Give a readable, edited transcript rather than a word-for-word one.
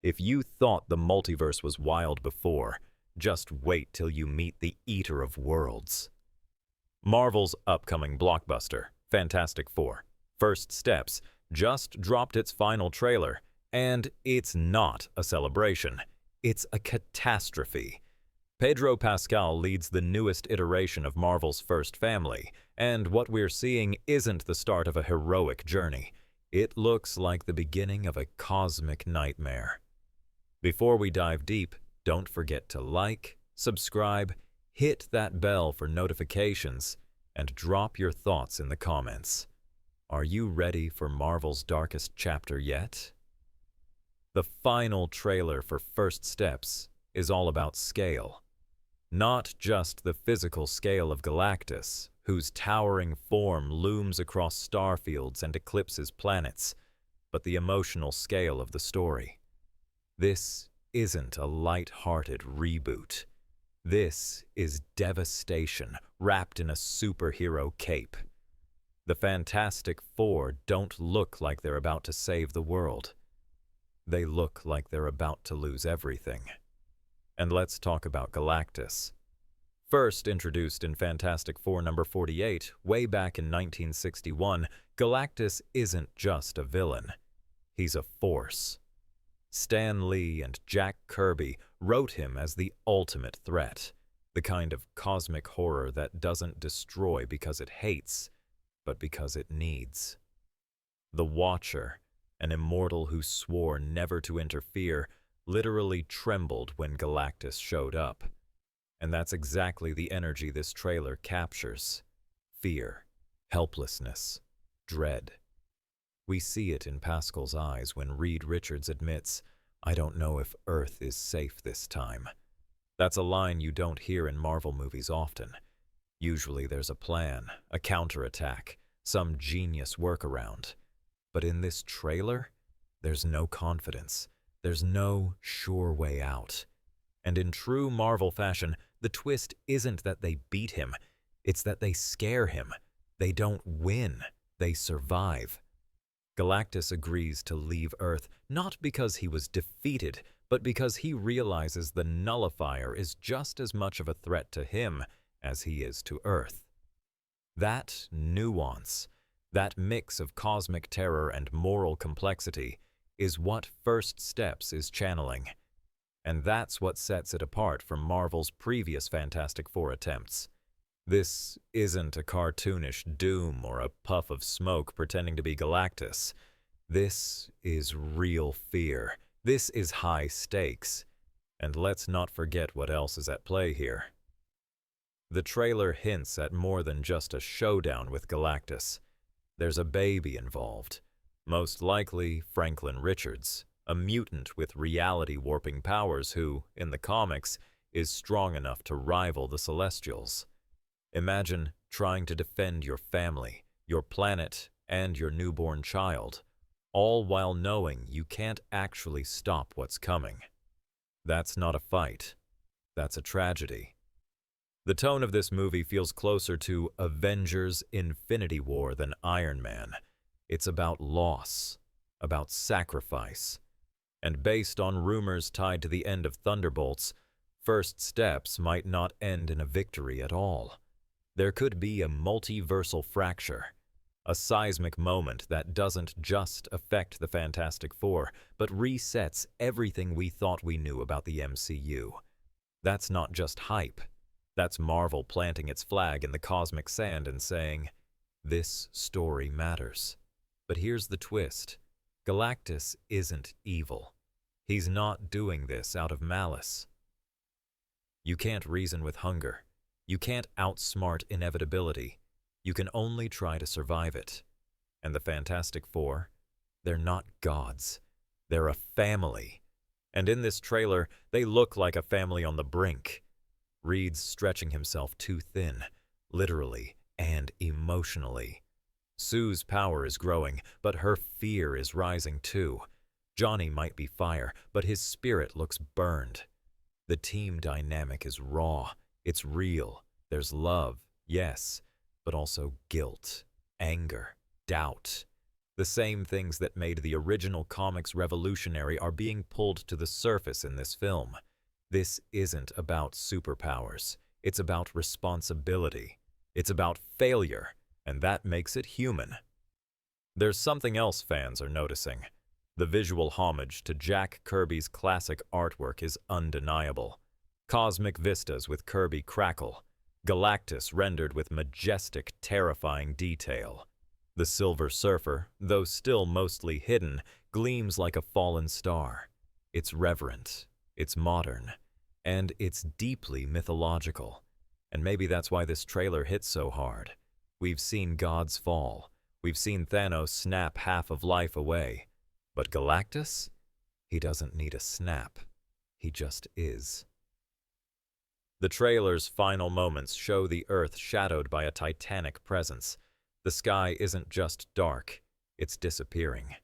If you thought the multiverse was wild before, just wait till you meet the Eater of Worlds. Marvel's upcoming blockbuster, Fantastic Four: First Steps, just dropped its final trailer, and it's not a celebration. It's a catastrophe. Pedro Pascal leads the newest iteration of Marvel's first family, and what we're seeing isn't the start of a heroic journey. It looks like the beginning of a cosmic nightmare. Before we dive deep, don't forget to like, subscribe, hit that bell for notifications, and drop your thoughts in the comments. Are you ready for Marvel's darkest chapter yet? The final trailer for First Steps is all about scale. Not just the physical scale of Galactus, whose towering form looms across starfields and eclipses planets, but the emotional scale of the story. This isn't a light-hearted reboot. This is devastation wrapped in a superhero cape. The Fantastic Four don't look like they're about to save the world. They look like they're about to lose everything. And let's talk about Galactus. First introduced in Fantastic Four number 48, way back in 1961, Galactus isn't just a villain. He's a force. Stan Lee and Jack Kirby wrote him as the ultimate threat, the kind of cosmic horror that doesn't destroy because it hates, but because it needs. The Watcher, an immortal who swore never to interfere, literally trembled when Galactus showed up. And that's exactly the energy this trailer captures. Fear, helplessness, dread. We see it in Pascal's eyes when Reed Richards admits, "I don't know if Earth is safe this time." That's a line you don't hear in Marvel movies often. Usually there's a plan, a counterattack, some genius workaround. But in this trailer, there's no confidence. There's no sure way out. And in true Marvel fashion, the twist isn't that they beat him, it's that they scare him. They don't win, they survive. Galactus agrees to leave Earth not because he was defeated, but because he realizes the Nullifier is just as much of a threat to him as he is to Earth. That nuance, that mix of cosmic terror and moral complexity, is what First Steps is channeling. And that's what sets it apart from Marvel's previous Fantastic Four attempts. This isn't a cartoonish doom or a puff of smoke pretending to be Galactus. This is real fear. This is high stakes. And let's not forget what else is at play here. The trailer hints at more than just a showdown with Galactus. There's a baby involved. Most likely Franklin Richards, a mutant with reality-warping powers who, in the comics, is strong enough to rival the Celestials. Imagine trying to defend your family, your planet, and your newborn child, all while knowing you can't actually stop what's coming. That's not a fight. That's a tragedy. The tone of this movie feels closer to Avengers: Infinity War than Iron Man. It's about loss, about sacrifice. And based on rumors tied to the end of Thunderbolts, First Steps might not end in a victory at all. There could be a multiversal fracture, a seismic moment that doesn't just affect the Fantastic Four, but resets everything we thought we knew about the MCU. That's not just hype. That's Marvel planting its flag in the cosmic sand and saying, "This story matters." But here's the twist. Galactus isn't evil. He's not doing this out of malice. You can't reason with hunger. You can't outsmart inevitability. You can only try to survive it. And the Fantastic Four, they're not gods. They're a family. And in this trailer, they look like a family on the brink. Reed's stretching himself too thin, literally and emotionally. Sue's power is growing, but her fear is rising too. Johnny might be fire, but his spirit looks burned. The team dynamic is raw. It's real. There's love, yes, but also guilt, anger, doubt. The same things that made the original comics revolutionary are being pulled to the surface in this film. This isn't about superpowers. It's about responsibility. It's about failure, and that makes it human. There's something else fans are noticing. The visual homage to Jack Kirby's classic artwork is undeniable. Cosmic vistas with Kirby crackle, Galactus rendered with majestic, terrifying detail. The Silver Surfer, though still mostly hidden, gleams like a fallen star. It's reverent, it's modern, and it's deeply mythological. And maybe that's why this trailer hits so hard. We've seen gods fall. We've seen Thanos snap half of life away. But Galactus? He doesn't need a snap. He just is. The trailer's final moments show the Earth shadowed by a titanic presence. The sky isn't just dark, it's disappearing.